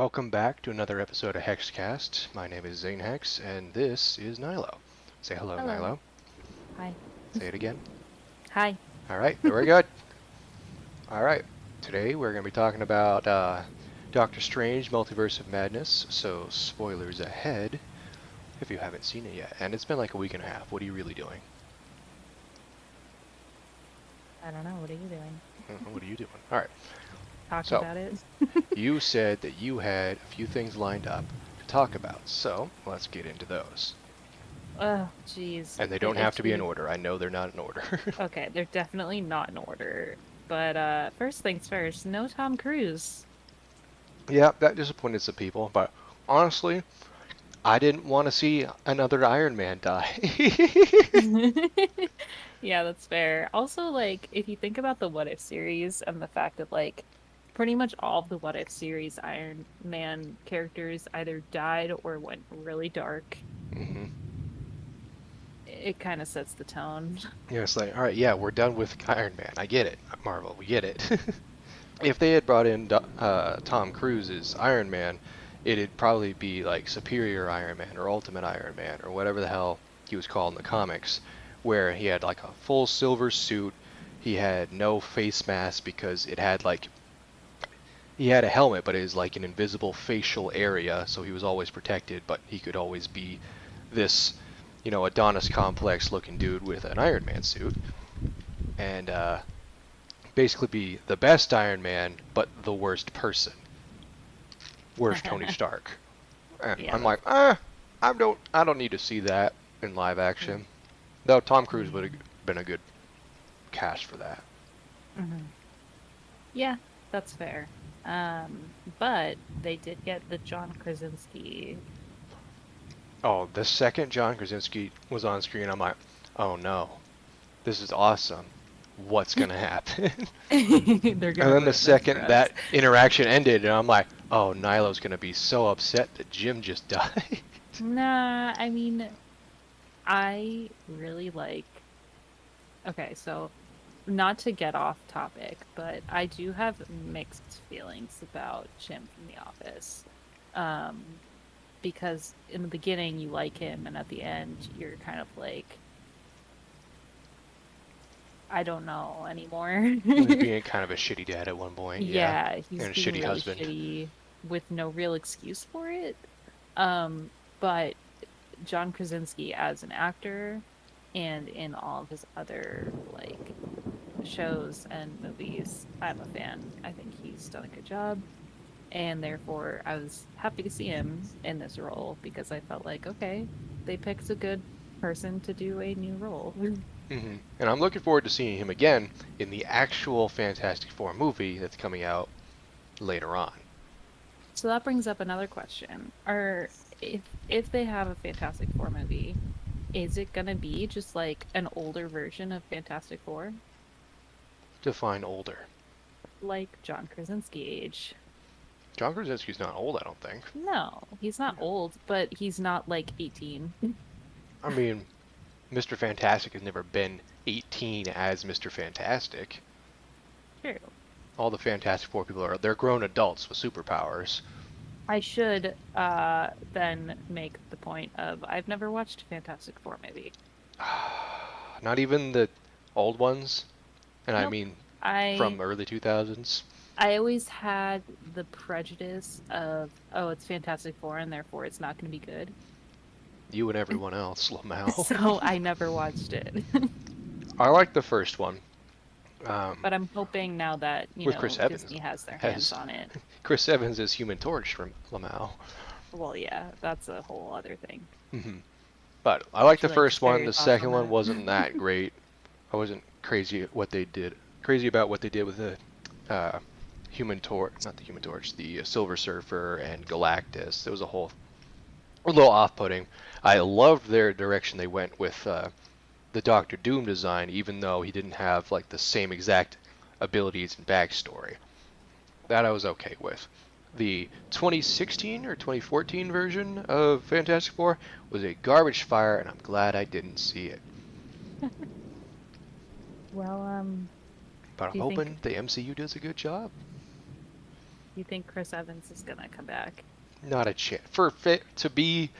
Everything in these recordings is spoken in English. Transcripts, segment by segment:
Welcome back to another episode of Hexcast. My name is Xanehex, and this is Nailo. Say hello, Hello. Nailo. Hi. Say it again. Hi. Alright, very good. Alright, today we're going to be talking about Doctor Strange Multiverse of Madness, so spoilers ahead if you haven't seen it yet. And it's been like a week and a half. What are you really doing? I don't know. What are you doing? What are you doing? Alright, Talking so about it? you said that you had a few things lined up to talk about, so let's get into those. Oh, jeez. And they don't have If to be in you... order. I know they're not in order. Okay, they're definitely not in order. But first things first, no Tom Cruise. Yeah, that disappointed some people, but honestly, I didn't want to see another Iron Man die. Yeah, that's fair. Also, like, if you think about the What If series and the fact that, like, pretty much all of the What If series Iron Man characters either died or went really dark, hmm it kind of sets the tone. Yeah, it's like, all right, yeah, we're done with Iron Man. I get it, Marvel, we get it. If they had brought in Tom Cruise as Iron Man, it'd probably be like Superior Iron Man or Ultimate Iron Man or whatever the hell he was called in the comics, where he had like a full silver suit. He had no face mask because it had like he had a helmet, but it was like an invisible facial area, so he was always protected, but he could always be this, Adonis complex looking dude with an Iron Man suit, and basically be the best Iron Man, but the worst person, worst Tony Stark. And Yeah, I'm that's... like, I don't need to see that in live action. Though Tom Cruise would have been a good cast for that. Mhm. Yeah, that's fair. But they did get the John Krasinski. Oh, the second John Krasinski was on screen, I'm like, oh no, this is awesome. What's gonna happen? They're And gonna then the ruin this for second us. that interaction ended, and I'm like, oh, Nilo's gonna be so upset that Jim just died. Nah, I mean, I really like. Okay, so not to get off topic, but I do have mixed feelings about Jim from The Office. Um, because in the beginning you like him, and at the end you're kind of like, I don't know anymore. He was being kind of a shitty dad at one point, yeah, Yeah, he's and a being shitty really husband. shitty with no real excuse for it. But John Krasinski as an actor and in all of his other like shows and movies, I'm a fan. I think he's done a good job. And therefore I was happy to see him in this role because I felt like, okay, they picked a good person to do a new role. And I'm looking forward to seeing him again in the actual Fantastic Four movie that's coming out later on. So that brings up another question. Are if they have a Fantastic Four movie, is it gonna be just like an older version of Fantastic Four? Define older. Like John Krasinski age? John Krasinski's not old, I don't think. No, he's not old, but he's not like 18. I mean, Mr. Fantastic has never been 18 as Mr. Fantastic. True. All the Fantastic Four people they're grown adults with superpowers. I should then make the point of I've never watched a Fantastic Four movie. Not even the old ones, and I Nope. mean I from early 2000s. I always had the prejudice of, oh, it's Fantastic Four and therefore it's not going to be good. You and everyone else, Lamau. So I never watched it. I like the first one. Um, But I'm hoping now that, with Chris Evans Disney has their hands as on it. Chris Evans as Human Torch from Lamau. Well, yeah, that's a whole other thing. But I like Would the you like to first share one. your The thoughts on second one that? wasn't that great. I wasn't crazy about what they did with the Human Torch, not the Human Torch, the Silver Surfer and Galactus. It was a little off-putting. I loved their direction they went with the Doctor Doom design, even though he didn't have like the same exact abilities and backstory. That I was okay with. The 2016 or 2014 version of Fantastic Four was a garbage fire, and I'm glad I didn't see it. Well, But I'm do you think hoping the MCU does a good job. You think Chris Evans is gonna come back? Not a chance. For fit to be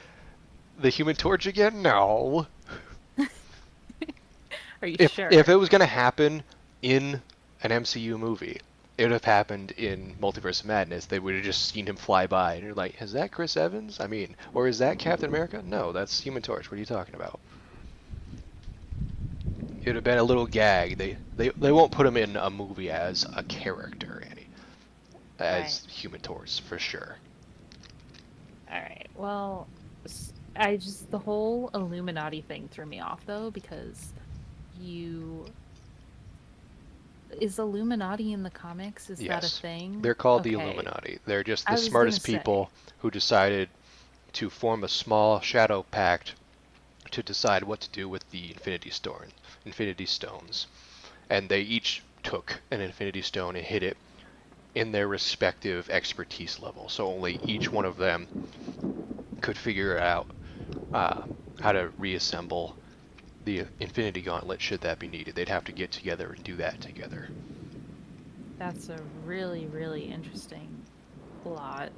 the Human Torch again? No. Are you If sure? it was gonna happen in an MCU movie, it would have happened in Multiverse of Madness. They would have just seen him fly by, and you're like, is that Chris Evans? I mean, or is that Captain America? No, that's Human Torch. What are you talking about? It would have been a little gag. They won't put him in a movie as a character, Annie, Right. as Human Torch for sure. All right. Well, I just the whole Illuminati thing threw me off though because you is Illuminati in the comics? Is that a Yes, thing? they're called the Okay. Illuminati. They're just the I was gonna smartest say. people who decided to form a small shadow pact to decide what to do with the Infinity Stones. And they each took an Infinity Stone and hid it in their respective expertise level. So only each one of them could figure out uh, how to reassemble the Infinity Gauntlet should that be needed. They'd have to get together and do that together. That's a really, really interesting plot.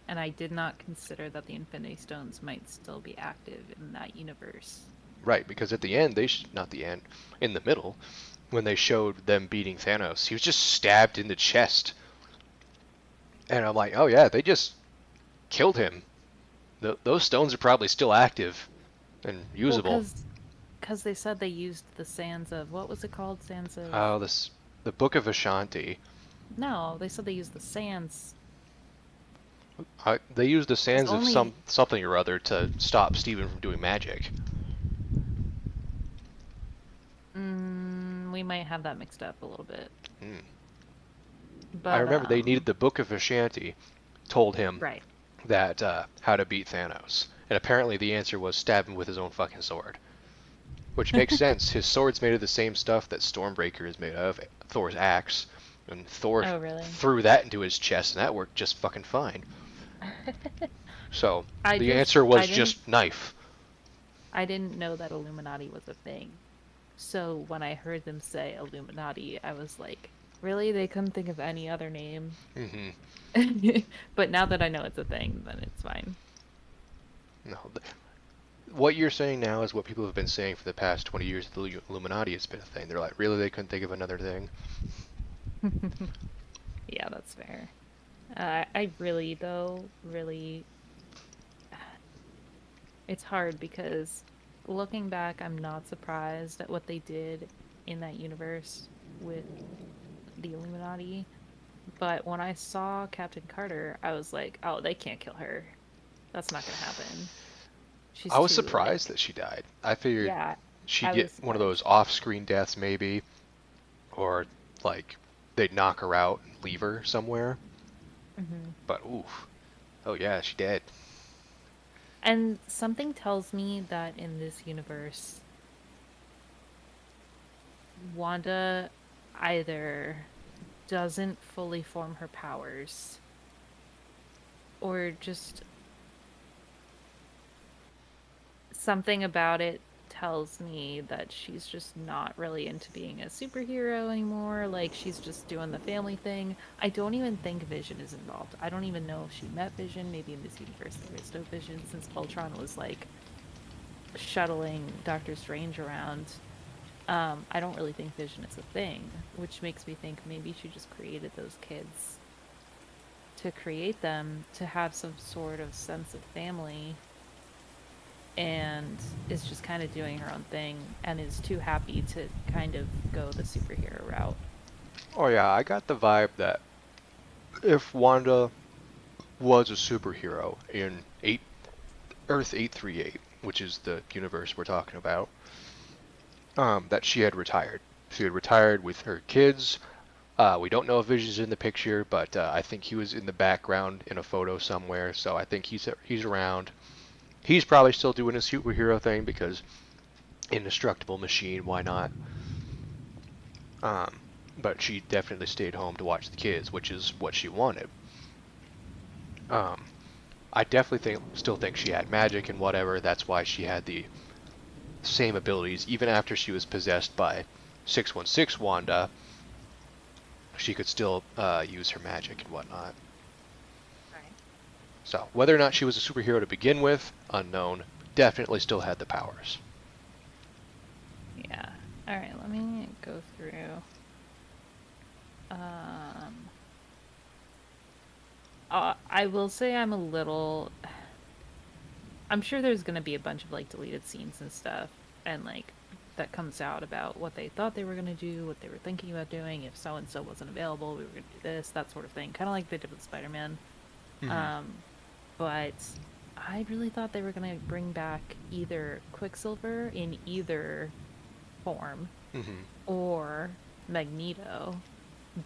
And I did not consider that the Infinity Stones might still be active in that universe. Right, because at the end, not the end, in the middle, when they showed them beating Thanos, he was just stabbed in the chest. And I'm like, oh yeah, they just killed him. Those stones are probably still active and Well, usable. because they said they used the sands of what was it called? Sands of Oh, the Book of Ashanti. no, they said they used the sands. They used the Because sands of only something or other to stop Steven from doing magic. we might have that mixed up a little bit. Hmm. I But remember they needed the Book of Ashanti, told him right. that how to beat Thanos, and apparently the answer was stab him with his own fucking sword, which makes sense. His sword's made of the same stuff that Stormbreaker is made of, Thor's axe, and Thor Oh, really? threw that into his chest, and that worked just fucking fine. So the answer I was didn't just knife. know that Illuminati was a thing. So when I heard them say Illuminati, I was like, really? They couldn't think of any other name. Hmm. But now that I know it's a thing, then it's fine. No, what you're saying now is what people have been saying for the past 20 years. The Illuminati has been a thing. They're like, really, they couldn't think of another thing. Yeah, that's fair. I really, though, really, it's hard because looking back, I'm not surprised at what they did in that universe with the Illuminati. But when I saw Captain Carter, I was like, oh, they can't kill her. That's not gonna happen. She's I was too, surprised like, that she died. I figured yeah, she'd I get was one of those surprised. off-screen deaths, maybe, or like they'd knock her out and leave her somewhere. Hmm. But oof, oh yeah, she dead. And something tells me that in this universe, Wanda either doesn't fully form her powers or just something about it tells me that she's just not really into being a superhero anymore. Like she's just doing the family thing. I don't even think Vision is involved. I don't even know if she met Vision. Maybe in this universe there is no Vision since Ultron was like shuttling Doctor Strange around. I don't really think Vision is a thing, which makes me think maybe she just created those kids to create them to have some sort of sense of family and is just kind of doing her own thing and is too happy to kind of go the superhero route. Oh yeah, I got the vibe that if Wanda was a superhero in Earth 838, which is the universe we're talking about, that she had retired. She had retired with her kids. We don't know if Vision's in the picture, but I think he was in the background in a photo somewhere. So I think he's around. He's probably still doing his superhero thing because indestructible machine. Why not? Um, but she definitely stayed home to watch the kids, which is what she wanted. Um, I definitely still think she had magic and whatever. That's why she had the same abilities even after she was possessed by 616 Wanda. she could still use her magic and whatnot. Right. So whether or not she was a superhero to begin with, unknown. Definitely still had the powers. Yeah. All right. Let me go through. Um. I will say I'm a little. I'm sure there's gonna be a bunch of like deleted scenes and stuff, and like that comes out about what they thought they were gonna do, what they were thinking about doing. If so and so wasn't available, we were gonna do this, that sort of thing. Kind of like they did with Spider-Man. Mm-hmm. Um, but I really thought they were gonna bring back either Quicksilver in either form Mm-hmm. or Magneto,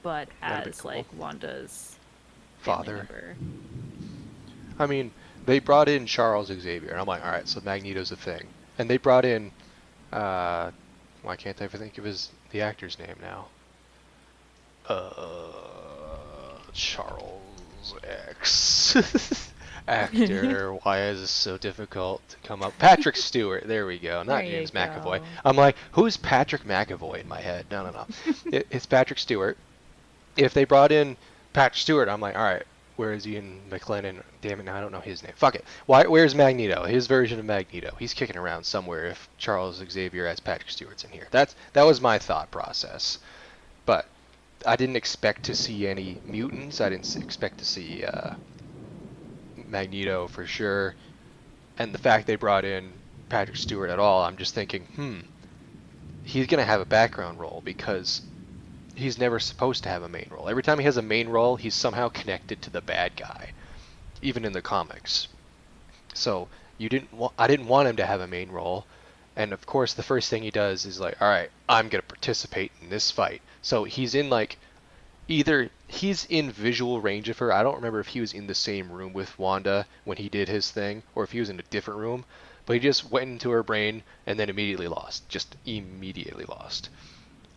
but That'd be as cool. like Wanda's family Father. member. I mean, they brought in Charles Xavier, and I'm like, all right, so Magneto's a thing. And they brought in, uh, why can't I ever think of the actor's name now? Charles X. Actor. Why is this so difficult to come up? Patrick Stewart. There we go. There Not you James McAvoy. go. I'm like, who's Patrick McAvoy in my head? No, no, no. It's Patrick Stewart. If they brought in Patrick Stewart, I'm like, all right, where is Ian McLennan? Damn it, now I don't know his name. Fuck it. Where's Magneto? His version of Magneto. He's kicking around somewhere. If Charles Xavier as Patrick Stewart's in here, that was my thought process. But I didn't expect to see any mutants. I didn't expect to see Magneto for sure. And the fact they brought in Patrick Stewart at all, I'm just thinking, he's gonna have a background role because he's never supposed to have a main role. Every time he has a main role, he's somehow connected to the bad guy, even in the comics. So I didn't want him to have a main role, and of course the first thing he does is like, all right, I'm gonna participate in this fight. So he's in like either he's in visual range of her. I don't remember if he was in the same room with Wanda when he did his thing, or if he was in a different room. But he just went into her brain and then immediately lost. Just immediately lost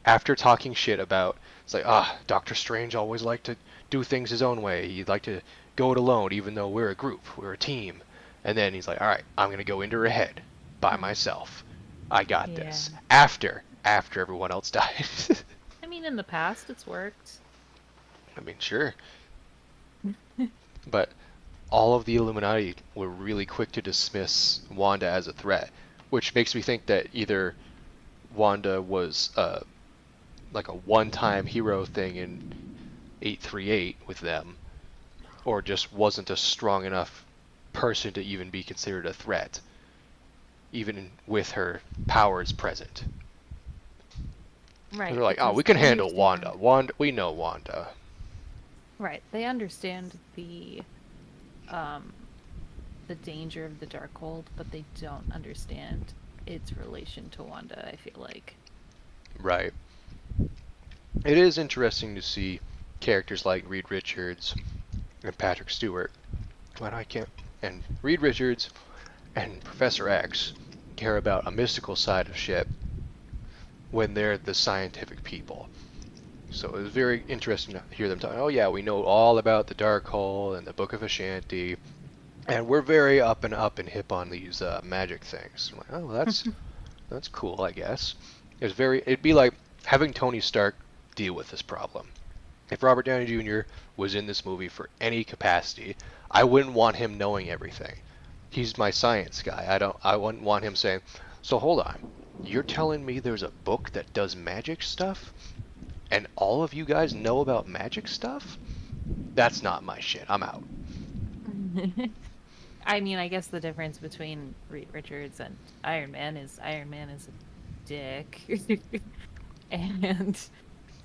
after talking shit about it's like Doctor Strange always liked to do things his own way. He'd like to go it alone, even though we're a group, we're a team. And then he's like, all right, I'm gonna go into her head by Hmm. myself. I got Yeah. this. After everyone else died. I mean, in the past, it's worked. I mean, sure, but all of the Illuminati were really quick to dismiss Wanda as a threat, which makes me think that either Wanda was like a one-time hero thing in 838 with them, or just wasn't a strong enough person to even be considered a threat, even with her powers present. They're Right, like, oh, because we can they handle Wanda. understand. We know Wanda. Right, they understand um the danger of the Darkhold, but they don't understand its relation to Wanda, I feel like. Right. It is interesting to see characters like Reed Richards and Patrick Stewart. But I can't. And Reed Richards and Professor X care about a mystical side of shit when they're the scientific people. So it was very interesting to hear them talk. Oh yeah, we know all about the Dark Hole and the Book of Ashanti, and we're very up and hip on these magic things. I'm like, oh, that's cool, I guess. It'd be like having Tony Stark deal with this problem. If Robert Downey Jr. was in this movie for any capacity, I wouldn't want him knowing everything. He's my science guy. I wouldn't want him saying, "So hold on. You're telling me there's a book that does magic stuff and all of you guys know about magic stuff? That's not my shit. I'm out." I mean, I guess the difference between Reed Richards and Iron Man is a dick. And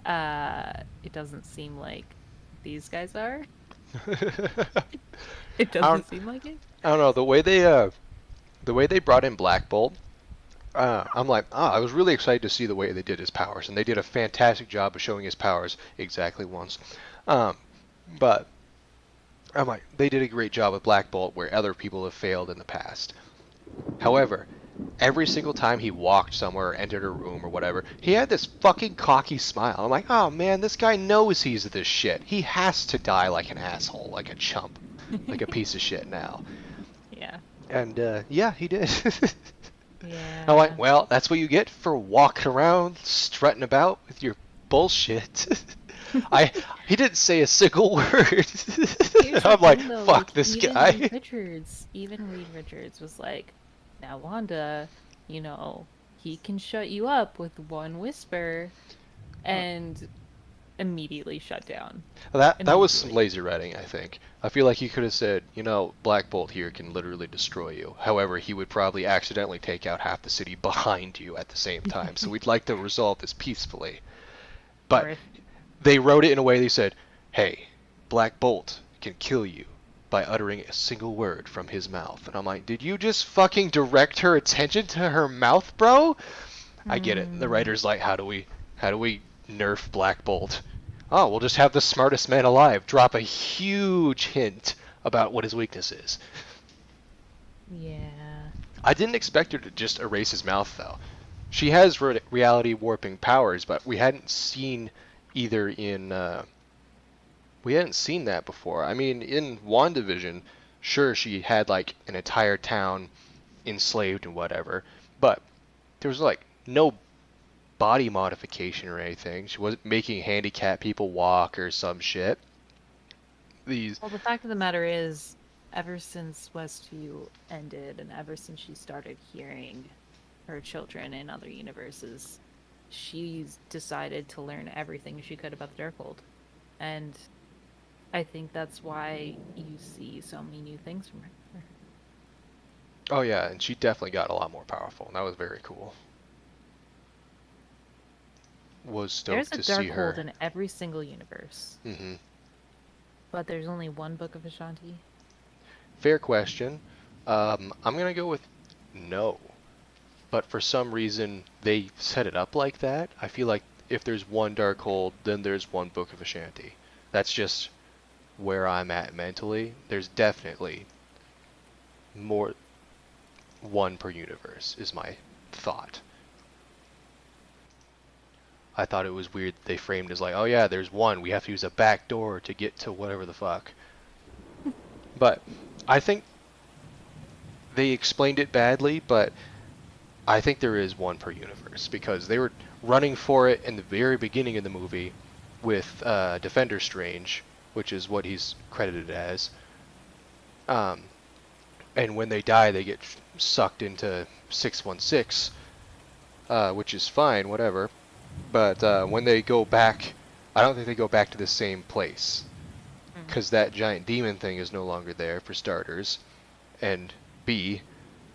it doesn't seem like these guys are. It I don't doesn't seem like it. I don't know the way they brought in Black Bolt. I'm like, I was really excited to see the way they did his powers, and they did a fantastic job of showing his powers exactly once. Um, but I'm like, they did a great job with Black Bolt where other people have failed in the past. However, every single time he walked somewhere or entered a room or whatever, he had this fucking cocky smile. I'm like, oh man, this guy knows he's this shit. He has to die like an asshole, like a chump, like a piece of shit now. Yeah. And yeah, he did. I'm like, Yeah. well, that's what you get for walking around, strutting about with your bullshit. I he didn't say a single word. Here's the I'm like, thing though, like fuck this even guy. Richards, even Reed Richards was like, now Wanda, he can shut you up with one whisper and immediately shut down. That was some Immediately. lazy writing, I think. I feel like he could have said, Black Bolt here can literally destroy you. However, he would probably accidentally take out half the city behind you at the same time. So we'd like to resolve this peacefully. But Or they wrote it in a way they said, "Hey, Black Bolt can kill you by uttering a single word from his mouth." And I'm like, "Did you just fucking direct her attention to her mouth, bro?" I get it. The hmm. writer's like, how do we nerf Black Bolt? Oh, we'll just have the smartest man alive drop a huge hint about what his weakness is. Yeah. I didn't expect her to just erase his mouth though. She has reality warping powers, but either in we hadn't seen that before. I mean, in WandaVision, sure she had like an entire town enslaved and whatever, but there was like no body modification or anything. She wasn't making handicapped people walk or some shit. These Well, the fact of the matter is, ever since Westview ended and ever since she started hearing her children in other universes, she's decided to learn everything she could about the Darkhold. And I think that's why you see so many new things from her. Oh yeah, and she definitely got a lot more powerful, and that was very cool. Was There's stoked a to see Darkhold her. in every single universe, Hmm. but there's only one Book of Ashanti. Fair question. I'm gonna go with no, but for some reason they set it up like that. I feel like if there's one Darkhold, then there's one Book of Ashanti. That's just where I'm at mentally. There's definitely more one per universe, is my thought. I thought it was weird they framed as like, oh yeah, there's one. We have to use a back door to get to whatever the fuck. But I think they explained it badly, but I think there is one per universe because they were running for it in the very beginning of the movie with Defender Strange, which is what he's credited as. Um, and when they die, they get sucked into 616, which is fine, whatever. But when they go back, I don't think they go back to the same place Mm. because that giant demon thing is no longer there for starters. And B,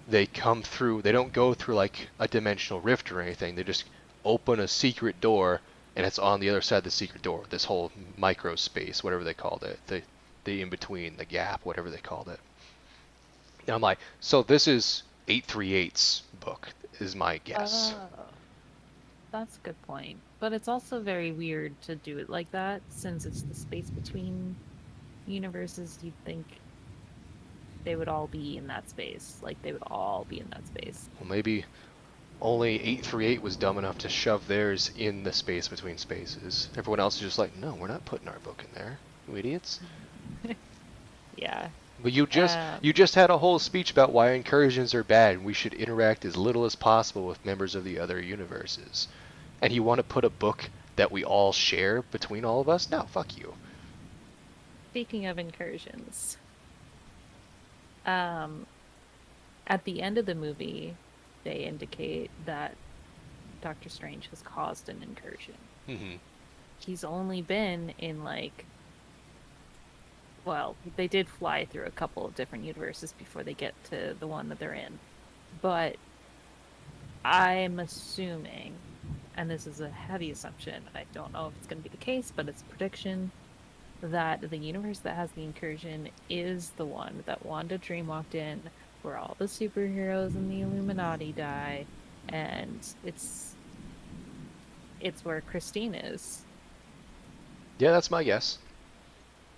they come through. They don't go through like a dimensional rift or anything. They just open a secret door, and it's on the other side of the secret door. This whole micro space, whatever they called it, the in between, the gap, whatever they called it. And I'm like, so this is 838's book, is my guess. Oh, that's a good point. But it's also very weird to do it like that, since it's the space between universes. You'd think they would all be in that space. Like, they would all be in that space. Well, maybe only 838 was dumb enough to shove theirs in the space between spaces. Everyone else is just like, no, we're not putting our book in there, you idiots. Yeah. But you just Um, you just had a whole speech about why incursions are bad and we should interact as little as possible with members of the other universes. And you want to put a book that we all share between all of us? No, fuck you. Speaking of incursions, um, at the end of the movie, they indicate that Doctor Strange has caused an incursion. Hmm. He's only been in well, they did fly through a couple of different universes before they get to the one that they're in. But I'm assuming, and this is a heavy assumption, I don't know if it's going to be the case, but it's a prediction that the universe that has the incursion is the one that Wanda Dream walked in, where all the superheroes and the Illuminati die, and it's where Christine is, Yeah, that's my guess.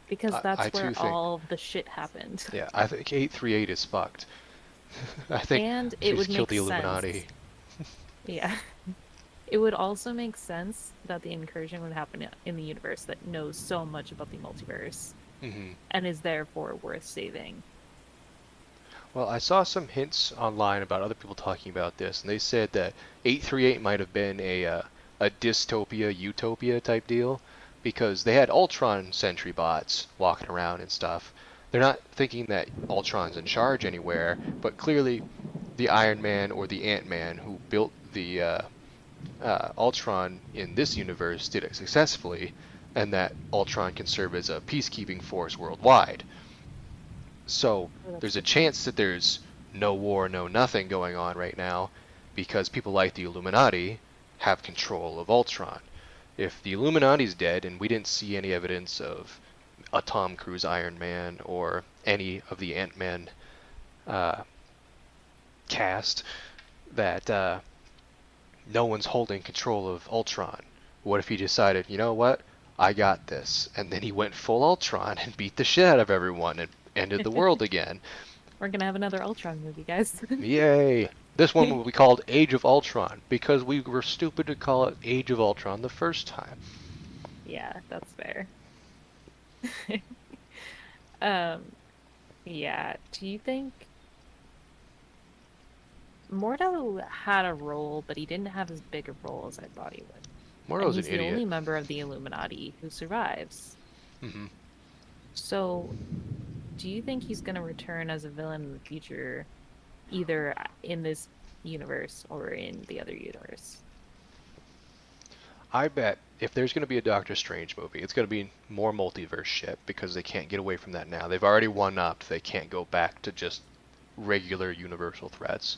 because I that's too where think. all the shit happened. Yeah, I think 838 is fucked. I think And it she's would killed make the Illuminati. sense. Yeah. It would also make sense that the incursion would happen in the universe that knows so much about the multiverse Hmm. and is therefore worth saving. Well, I saw some hints online about other people talking about this, and they said that 838 might have been a dystopia utopia type deal, because they had Ultron sentry bots walking around and stuff. They're not thinking that Ultron's in charge anywhere, but clearly the Iron Man or the Ant-Man who built the Ultron in this universe did it successfully, and that Ultron can serve as a peacekeeping force worldwide. So Oh, that's a there's a good point. chance that there's no war, no nothing going on right now because people like the Illuminati have control of Ultron. If the Illuminati's dead and we didn't see any evidence of a Tom Cruise Iron Man or any of the Ant-Man uh, cast, that no one's holding control of Ultron. What if he decided, you know what? I got this. And then he went full Ultron and beat the shit out of everyone and ended the world again. We're gonna have another Ultron movie, guys. Yay! This one will be called Age of Ultron because we were stupid to call it Age of Ultron the first time. Yeah, that's fair. Um, yeah. Do you think Mordo had a role, but he didn't have as big a role as I thought he would? And Mordo's an he's the only idiot. member of the Illuminati who survives. Hmm. So, do you think he's gonna return as a villain in the future, either in this universe or in the other universe? I bet if there's going to be a Doctor Strange movie, it's going to be more multiverse shit because they can't get away from that now. They've already one upped. They can't go back to just regular universal threats.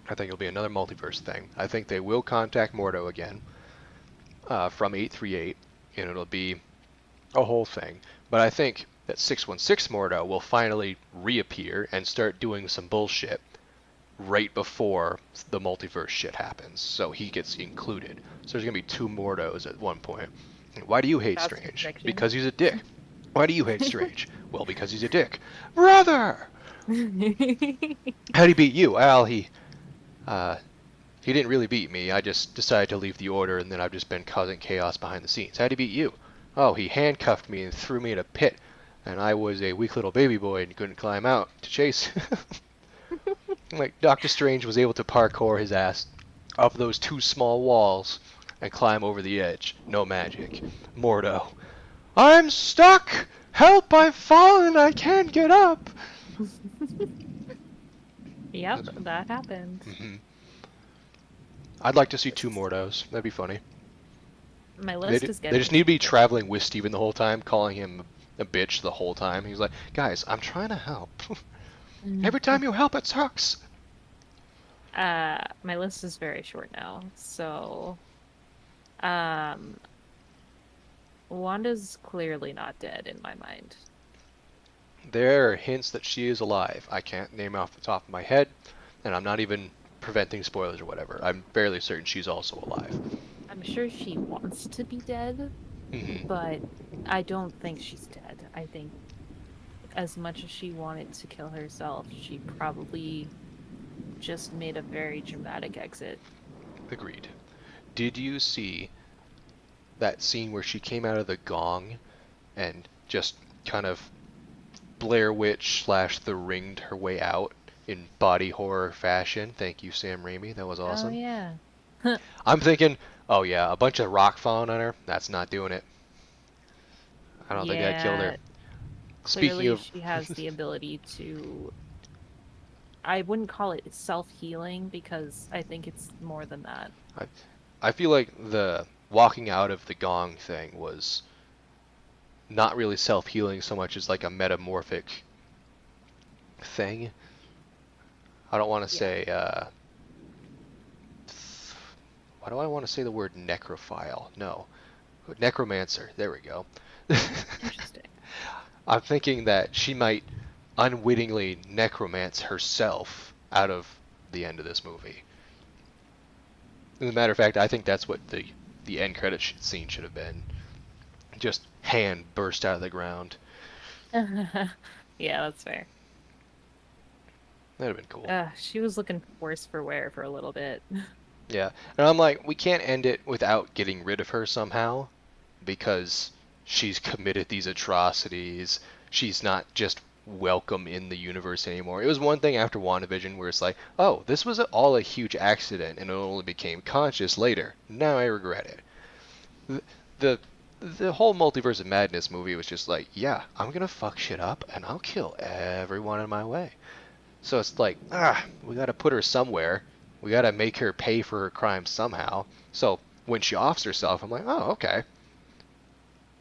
I think it'll be another multiverse thing. I think they will contact Mordo again from 838, and it'll be a whole thing. But I think that 616 Mordo will finally reappear and start doing some bullshit right before the multiverse shit happens, so he gets included. So there's gonna be two Mordos at one point. Why do you hate That's your Strange? prediction. Because he's a dick. Why do you hate Strange? Well, because he's a dick. Brother! How'd he beat you? Well, uh, he didn't really beat me. I just decided to leave the order, and then I've just been causing chaos behind the scenes. How'd he beat you? Oh, he handcuffed me and threw me in a pit, and I was a weak little baby boy and couldn't climb out to chase. Like, Doctor Strange was able to parkour his ass up those two small walls and climb over the edge. No magic. Mordo. I'm stuck! Help, I've fallen, I can't get up! Yep, that happened. Hmm. I'd like to see This two is Mordos. That'd be funny. my They, list is they just need getting to be traveling with Steven the whole time, calling him a bitch the whole time. He's like, guys, I'm trying to help. Every time you help, it sucks. my list is very short now. So, um, Wanda's clearly not dead in my mind. There are hints that she is alive. I can't name off the top of my head, and I'm not even preventing spoilers or whatever. I'm fairly certain she's also alive. I'm sure she wants to be dead, Hmm. but I don't think she's dead. I think as much as she wanted to kill herself, she probably just made a very dramatic exit. Agreed. Did you see that scene where she came out of the gong and just kind of Blair Witch slash The Ringed her way out in body horror fashion? Thank you, Sam Raimi. That was Oh awesome. yeah. I'm thinking, oh yeah, a bunch of rock falling on her. That's not doing it. I don't think that killed her. Yeah, Speaking clearly of, she has the ability to, I wouldn't call it self-healing because I think it's more than that. I, I feel like the walking out of the gong thing was not really self-healing so much as like a metamorphic thing. I don't want to Yeah, say, why do I want to say the word necrophile? No. Necromancer. There we go. interesting. I'm thinking that she might unwittingly necromance herself out of the end of this movie. As a matter of fact, I think that's what the end credit scene should have been. Just hand burst out of the ground. Yeah, that's fair. That'd have been cool. She was looking worse for wear for a little bit. Yeah. And I'm like, we can't end it without getting rid of her somehow because she's committed these atrocities. She's not just welcome in the universe anymore. It was one thing after WandaVision where it's like, oh, this was all a huge accident and it only became conscious later. Now I regret it. The the whole Multiverse of Madness movie was just like, yeah, I'm gonna fuck shit up and I'll kill everyone in my way. So it's like, we gotta put her somewhere. We gotta make her pay for her crimes somehow. So when she offs herself, I'm like, oh, okay.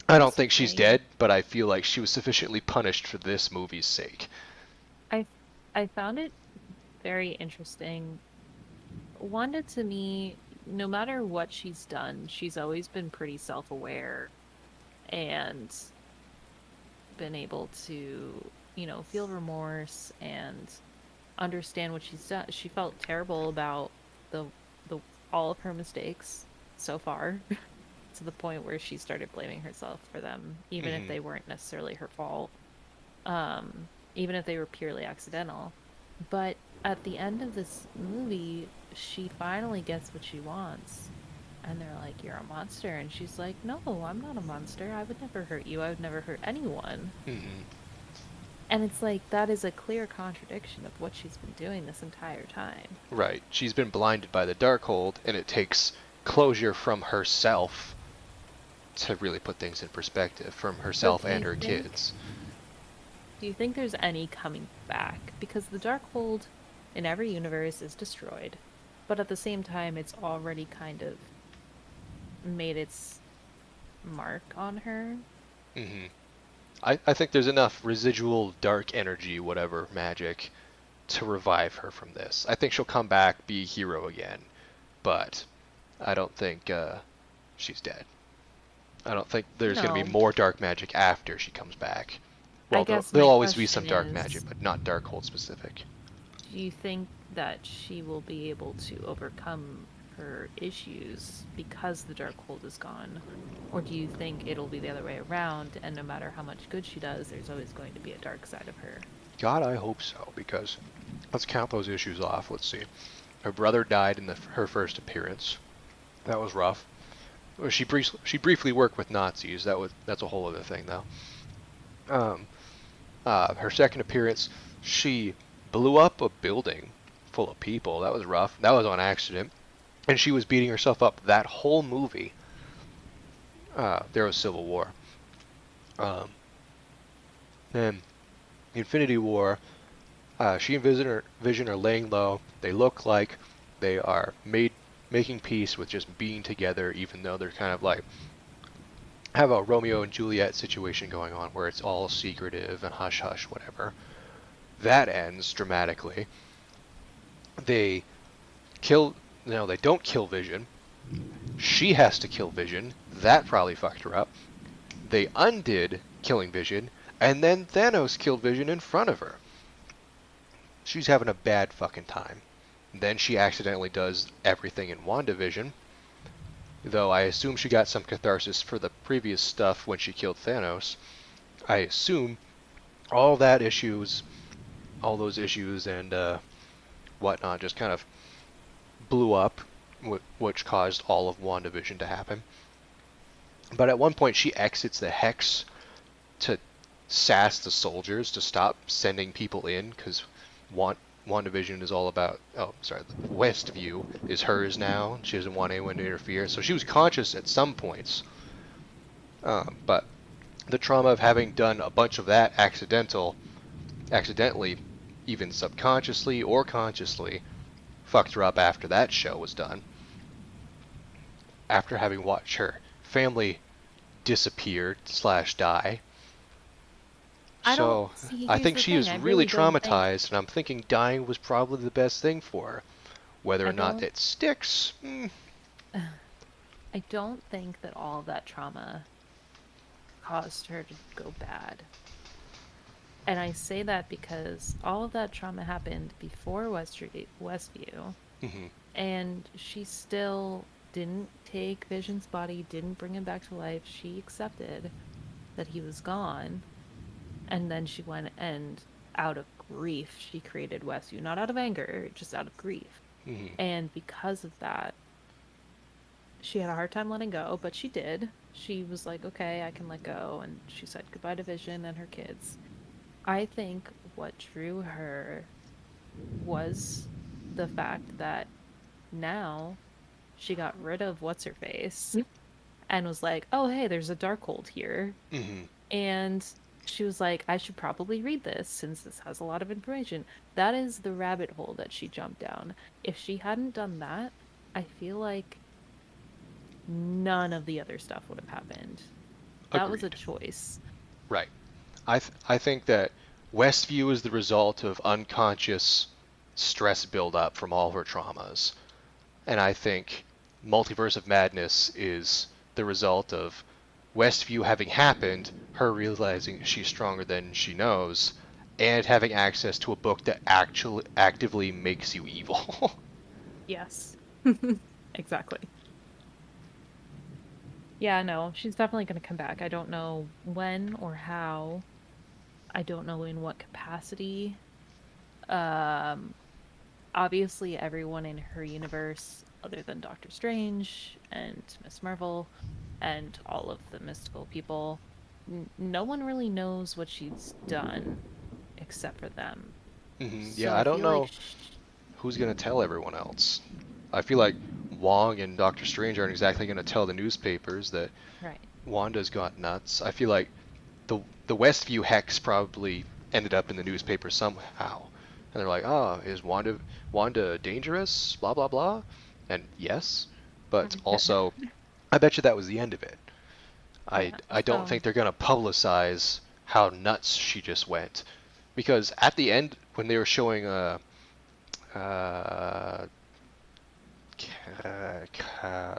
I don't Here's the think she's thing. dead, but I feel like she was sufficiently punished for this movie's sake. I I found it very interesting. Wanda to me, no matter what she's done, she's always been pretty self-aware and been able to, feel remorse and understand what she's done. She felt terrible about the the all of her mistakes so far to the point where she started blaming herself for them, even if Hmm. they weren't necessarily her fault, even if they were purely accidental. But at the end of this movie, she finally gets what she wants. And they're like, "You're a monster." And she's like, "No, I'm not a monster. I would never hurt you. I would never hurt anyone." Hmm. And it's like, that is a clear contradiction of what she's been doing this entire time. Right. She's been blinded by the Darkhold, and it takes closure from herself to really put things in perspective, from So herself and her kids. do you think there's any coming back? Because the Darkhold in every universe is destroyed, but at the same time, it's already kind of made its mark on her. Hmm. I think there's enough residual dark energy, whatever, magic, to revive her from this. I think she'll come back, be a hero again, but I don't think she's dead. I don't think there's going to be No, more dark magic after she comes back. I Well, guess there'll my always be some question dark magic, is, but not Darkhold specific. do you think that she will be able to overcome her issues because the Darkhold is gone? Or do you think it'll be the other way around, and no matter how much good she does, there's always going to be a dark side of her? God, I hope so, because let's count those issues off. Let's see. Her brother died in her first appearance. That was rough. Well, she briefly worked with Nazis. That's a whole other thing though. Um, her second appearance, she blew up a building full of people. That was rough. That was on accident, and she was beating herself up that whole movie. There was Civil War. Um, then Infinity War. She and Vision are laying low. They look like they are making peace with just being together, even though they're kind of like have a Romeo and Juliet situation going on where it's all secretive and hush hush, whatever. That ends dramatically. They kill. No, they don't kill Vision. She has to kill Vision. That probably fucked her up. They undid killing Vision, and then Thanos killed Vision in front of her. She's having a bad fucking time. Then she accidentally does everything in WandaVision, though I assume she got some catharsis for the previous stuff when she killed Thanos. I assume all that issues, all those issues and whatnot just kind of blew up, which caused all of WandaVision to happen. But at one point, she exits the Hex to sass the soldiers to stop sending people in because WandaVision is all about. Oh, sorry, the Westview is hers now. She doesn't want anyone to interfere. So she was conscious at some points, but the trauma of having done a bunch of that accidentally, even subconsciously or consciously, fucked her up after that show was done. After having watched her family disappear slash die. I don't So see. I Here's think the she thing. is I really really don't think. traumatized, and I'm thinking dying was probably the best thing for her. Whether I or not don't. it sticks, I don't think that all of that trauma caused her to go bad. And I say that because all of that trauma happened before Westview, mhm, and she still didn't take Vision's body, didn't bring him back to life. She accepted that he was gone, and then she went and, out of grief, she created Westview, not out of anger, just out of grief. mhm, And because of that, she had a hard time letting go, but she did. She was like, okay, I can let go. And she said goodbye to Vision and her kids. I think what drew her was the fact that now she got rid of what's her face and was like, "Oh, hey, there's a Darkhold here." Hmm. And she was like, "I should probably read this since this has a lot of information." That is the rabbit hole that she jumped down. If she hadn't done that, I feel like none of the other stuff would have happened. That was a Agreed. choice. Right. I think that Westview is the result of unconscious stress buildup from all her traumas, and I think Multiverse of Madness is the result of Westview having happened, her realizing she's stronger than she knows, and having access to a book that actually actively makes you evil. Yes. Exactly. Yeah, no, she's definitely going to come back. I don't know when or how. I don't know in what capacity. Um, Obviously, everyone in her universe, other than Doctor Strange and Miss Marvel and all of the mystical people, no one really knows what she's done except for them. So Yeah, I I don't feel like, know who's gonna tell everyone else. I feel like Wong and Doctor Strange aren't exactly gonna tell the newspapers that right. Wanda's got nuts. I feel like the Westview hex probably ended up in the newspaper somehow, and they're like, "Oh, is Wanda dangerous?" Blah blah blah, and yes, but also, I bet you that was the end of it. Yeah. I don't So, think they're gonna publicize how nuts she just went, because at the end when they were showing uh,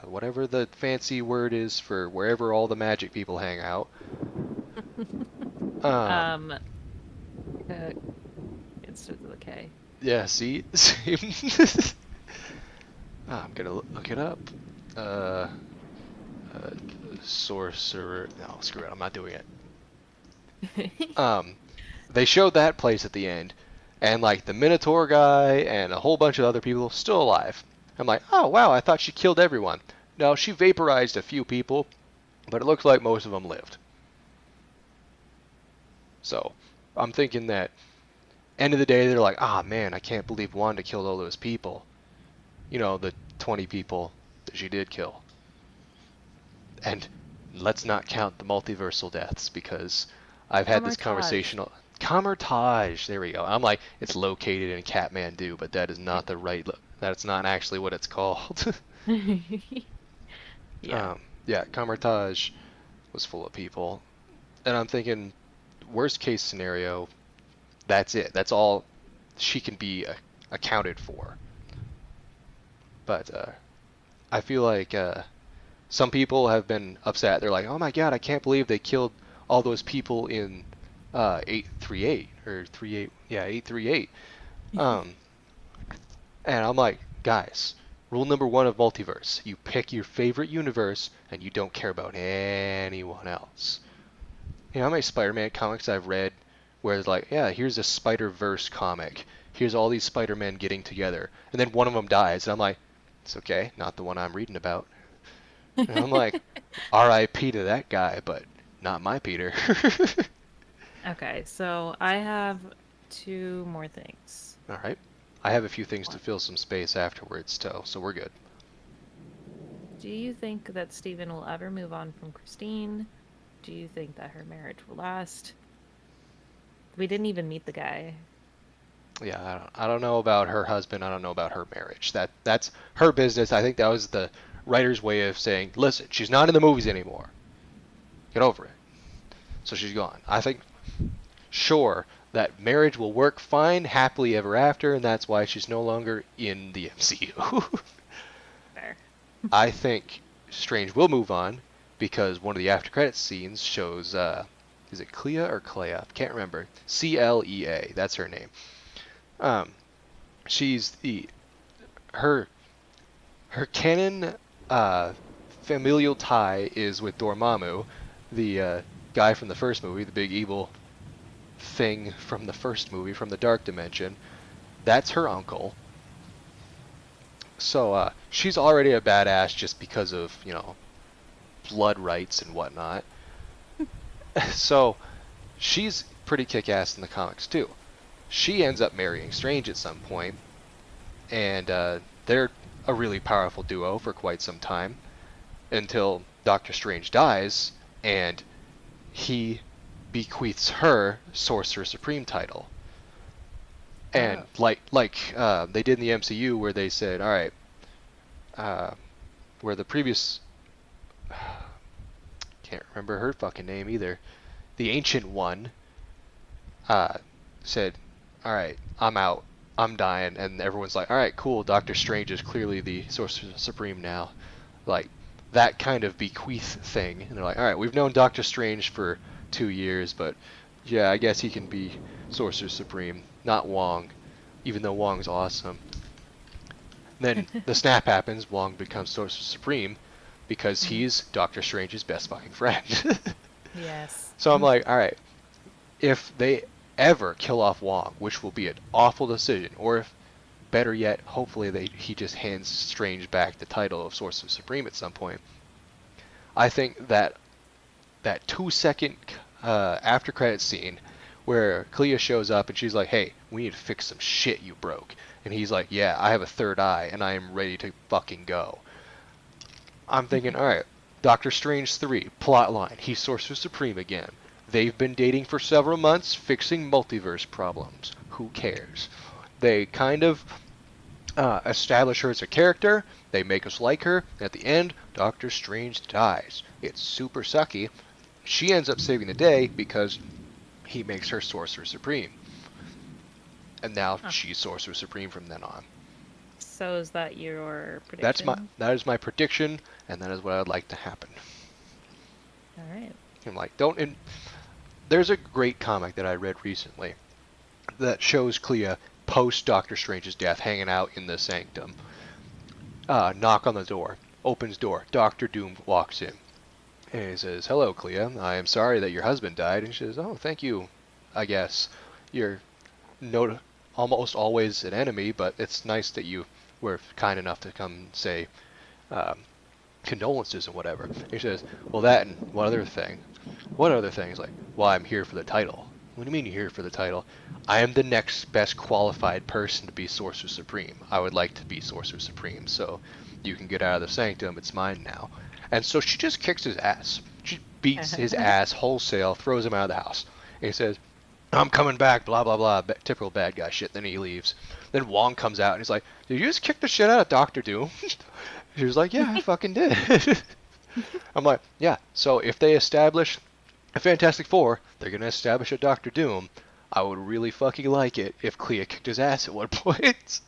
whatever the fancy word is for wherever all the magic people hang out. Um, um, uh, it starts with a K. yeah, see, I'm gonna look it up. Uh, uh, Sorcerer. No, screw it. I'm not doing it. Um, they showed that place at the end, and like the Minotaur guy and a whole bunch of other people still alive. I'm like, oh wow, I thought she killed everyone. No, she vaporized a few people, but it looks like most of them lived. So I'm thinking that end of the day, they're like, ah man, I can't believe Wanda killed all those people. You know, the 20 people that she did kill. And let's not count the multiversal deaths because I've had this Armitage. conversation. Camertage, there we go. I'm like, it's located in Kathmandu, but that is not the right. That's not actually what it's called. Yeah. Yeah, Camertage was full of people, and I'm thinking, worst case scenario, that's it. That's all she can be accounted for. But I feel like some people have been upset. They're like, "Oh my God, I can't believe they killed all those people in 838 or 38, yeah, 838." Um, and I'm like, guys, rule number one of multiverse: you pick your favorite universe, and you don't care about anyone else. You know how many Spider-Man comics I've read where it's like, yeah, here's a Spider-Verse comic. Here's all these Spider-Men getting together, and then one of them dies, and I'm like, it's okay, not the one I'm reading about. And I'm like, R.I.P. to that guy, but not my Peter. Okay, so I have two more things. All right. I have a few things to One. fill some space afterwards, so we're good. Do you think that Stephen will ever move on from Christine? Do you think that her marriage will last? We didn't even meet the guy. Yeah, I don't know about her husband. I don't know about her marriage. That's her business. I think that was the writer's way of saying, listen, she's not in the movies anymore. Get over it. So she's gone. I think, sure, that marriage will work fine, happily ever after, and that's why she's no longer in the MCU. Fair. I think Strange will move on because one of the after credits scenes shows is it Clea or Clea? Can't remember. Clea. That's her name. Um, she's the her her canon uh, familial tie is with Dormammu, the guy from the first movie, the big evil thing from the first movie from the Dark Dimension. That's her uncle. So she's already a badass just because of blood rights and whatnot. So she's pretty kick-ass in the comics too. She ends up marrying Strange at some point, and they're a really powerful duo for quite some time until Doctor Strange dies, and he bequeaths her Sorcerer Supreme title. And Oh. like they did in the MCU, where they said, all right, uh, where the previous can't remember her fucking name either, the Ancient One uh, said, all right, I'm out, I'm dying, and everyone's like, all right, cool, Doctor Strange is clearly the Sorcerer Supreme now, like that kind of bequeath thing. And they're like, all right, we've known Doctor Strange for 2 years, but yeah, I guess he can be Sorcerer Supreme, not Wong, even though Wong's awesome. Then the snap happens, Wong becomes Sorcerer Supreme because Mhm. he's Doctor Strange's best fucking friend. Yes. So I'm like, all right, if they ever kill off Wong, which will be an awful decision, or if better yet, hopefully he just hands Strange back the title of Sorcerer Supreme at some point. I think that 2 second after credit scene where Clea shows up and she's like, "Hey, we need to fix some shit you broke," and he's like, "Yeah, I have a third eye and I am ready to fucking go." I'm thinking, all right, Doctor Strange 3 plot line. He's Sorcerer Supreme again. They've been dating for several months, fixing multiverse problems. Who cares? They kind of establish her as a character. They make us like her. And at the end, Doctor Strange dies. It's super sucky. She ends up saving the day because he makes her Sorcerer Supreme. And now Huh. she's Sorcerer Supreme from then on. So is that your That's my prediction? that is my prediction, and that is what I'd like to happen. All right. I'm like, don't. There's a great comic that I read recently that shows Clea post Doctor Strange's death, hanging out in the Sanctum. Knock on the door. Opens door. Doctor Doom walks in. And he says, "Hello, Clea. I am sorry that your husband died." And she says, "Oh, thank you. I guess you're no, almost always an enemy, but it's nice that you were kind enough to come say um, condolences and whatever." And he says, "Well, that and one other thing." "What other thing?" He's like, "Well, I'm here for the title." "What do you mean you're here for the title?" "I am the next best qualified person to be Sorcerer Supreme. I would like to be Sorcerer Supreme, so you can get out of the Sanctum. It's mine now." And so she just kicks his ass. She beats his ass wholesale, throws him out of the house. And he says, "I'm coming back, blah, blah, blah." Typical bad guy shit. Then he leaves. Then Wong comes out and he's like, "Did you just kick the shit out of Doctor Doom?" She was like, "Yeah, I fucking did." I'm like, yeah, so if they establish a Fantastic Four, they're going to establish a Doctor Doom. I would really fucking like it if Clea kicked his ass at one point.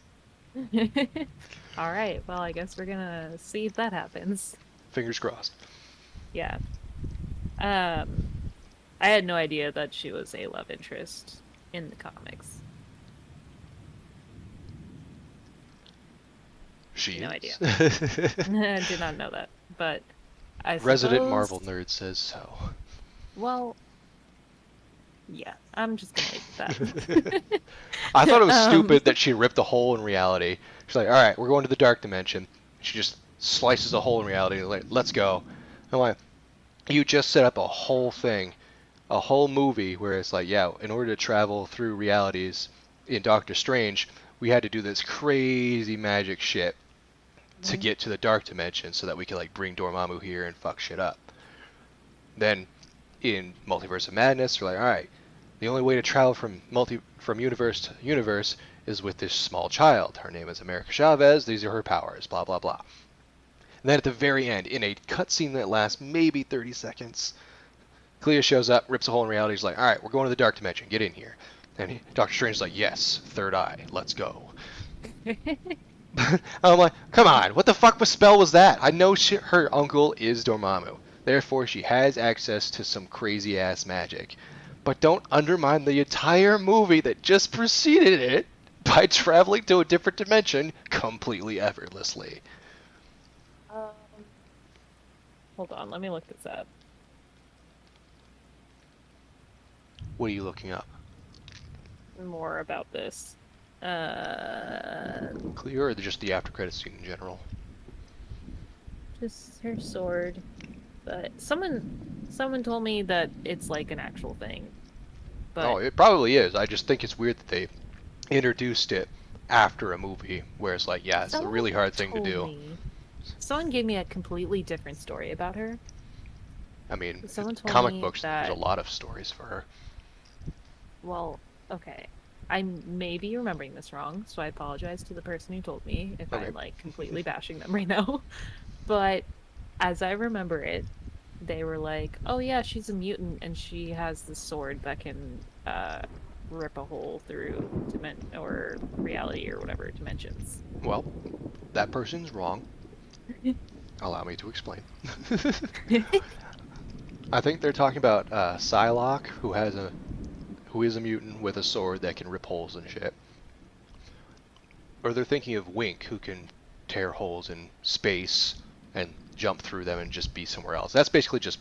All right. Well, I guess we're gonna see if that happens. Fingers crossed. Yeah. Um, I had no idea that she was a love interest in the comics. She No idea. is. I did not know that, but I Resident Marvel suppose. nerd says so. Well, yeah. I'm just gonna leave it at that. I thought it was um. stupid that she ripped a hole in reality. She's like, all right, we're going to the dark dimension. She just slices a hole in reality. Like, let's go. I'm like, you just set up a whole thing, a whole movie where it's like, yeah, in order to travel through realities in Doctor Strange, we had to do this crazy magic shit to get to the dark dimension so that we could like bring Dormammu here and fuck shit up. Then in Multiverse of Madness, we're like, all right, the only way to travel from universe to universe is with this small child. Her name is America Chavez. These are her powers. Blah blah blah. And then at the very end, in a cutscene that lasts maybe 30 seconds, Clea shows up, rips a hole in reality. He's like, all right, we're going to the dark dimension. Get in here. And Doctor Strange's like, yes, third eye. Let's go. I'm like, come on, what the fuck of a spell was that? I know her uncle is Dormammu. Therefore, she has access to some crazy ass magic. But don't undermine the entire movie that just preceded it by traveling to a different dimension completely effortlessly. um, Hold on. Let me look this up. What are you looking up? More about this. Uh, Clear or just the after credits scene in general? just her sword. But someone told me that it's like an actual thing. Oh, But it probably is. I just think it's weird that they introduced it after a movie where it's like, yeah, it's a someone really hard thing to told do. me Someone gave me a completely different story about her. I mean, Someone told comic me books, there's a that, lot of stories for her. well, okay, I may be remembering this wrong, so I apologize to the person who told me if Okay. I'm like completely bashing them right now. But as I remember it, they were like, "Oh yeah, she's a mutant and she has the sword that can rip a hole through or reality or whatever dimensions." Well, that person's wrong. Allow me to explain. I think they're talking about Psylocke, who is a mutant with a sword that can rip holes and shit. Or they're thinking of Wink, who can tear holes in space and jump through them and just be somewhere else. That's basically just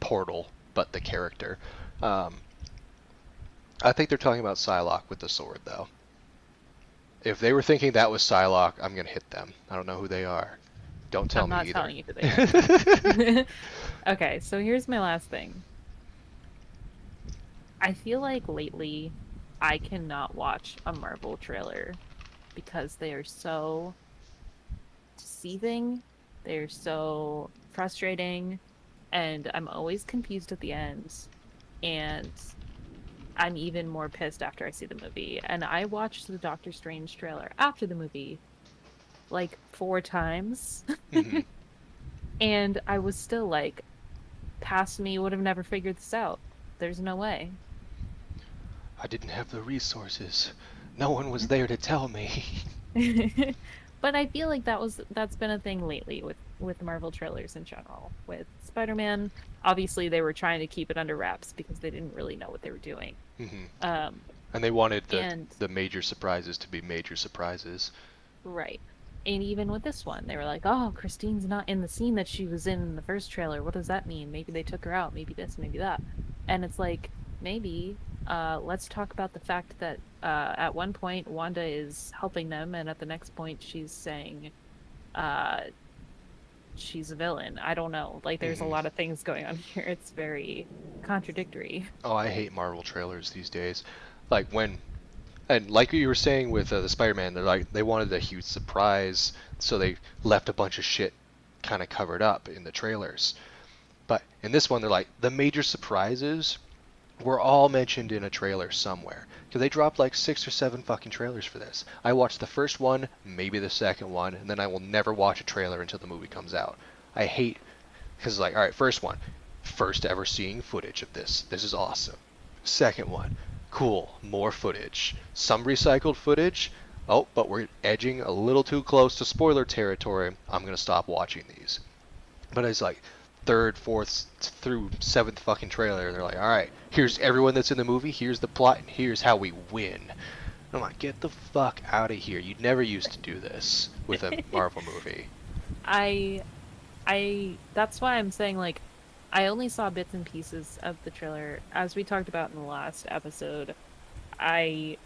Portal, but the character. Um, I think they're talking about Psylocke with the sword, though. If they were thinking that was Psylocke, I'm gonna hit them. I don't know who they are. Don't tell I'm me not either. telling you who they are. Okay, so here's my last thing. I feel like lately I cannot watch a Marvel trailer because they are so deceiving, they're so frustrating, and I'm always confused at the end. And I'm even more pissed after I see the movie. And I watched the Doctor Strange trailer after the movie like 4 times. hmm And I was still like, past me would have never figured this out. There's no way. I didn't have the resources. No one was there to tell me. But I feel like that's been a thing lately with Marvel trailers in general. With Spider-Man, obviously they were trying to keep it under wraps because they didn't really know what they were doing. hmm Um, And they wanted and the major surprises to be major surprises. right. And even with this one, they were like, "Oh, Christine's not in the scene that she was in the first trailer. What does that mean? Maybe they took her out. Maybe this, maybe that." And it's like, maybe let's talk about the fact that at one point Wanda is helping them, and at the next point she's saying uh, she's a villain. I don't know. Like, there's a hmm lot of things going on here. It's very contradictory. Oh, I hate Marvel trailers these days. Like when, and like you were saying with the Spider-Man, they wanted a huge surprise, so they left a bunch of shit kind of covered up in the trailers. But in this one, they're like the major surprises were all mentioned in a trailer somewhere. Because they dropped like 6 or 7 fucking trailers for this. I watched the first one, maybe the second one, and then I will never watch a trailer until the movie comes out. I hate, because like, alright, first one, first ever seeing footage of this. This is awesome. Second one, cool, more footage. Some recycled footage. Oh, but we're edging a little too close to spoiler territory. I'm gonna stop watching these. But it's like third, fourth through seventh fucking trailer. They're like, all right, here's everyone that's in the movie. Here's the plot, and here's how we win. I'm like, get the fuck out of here. You never used to do this with a Marvel movie. I that's why I'm saying like I only saw bits and pieces of the trailer. As we talked about in the last episode, I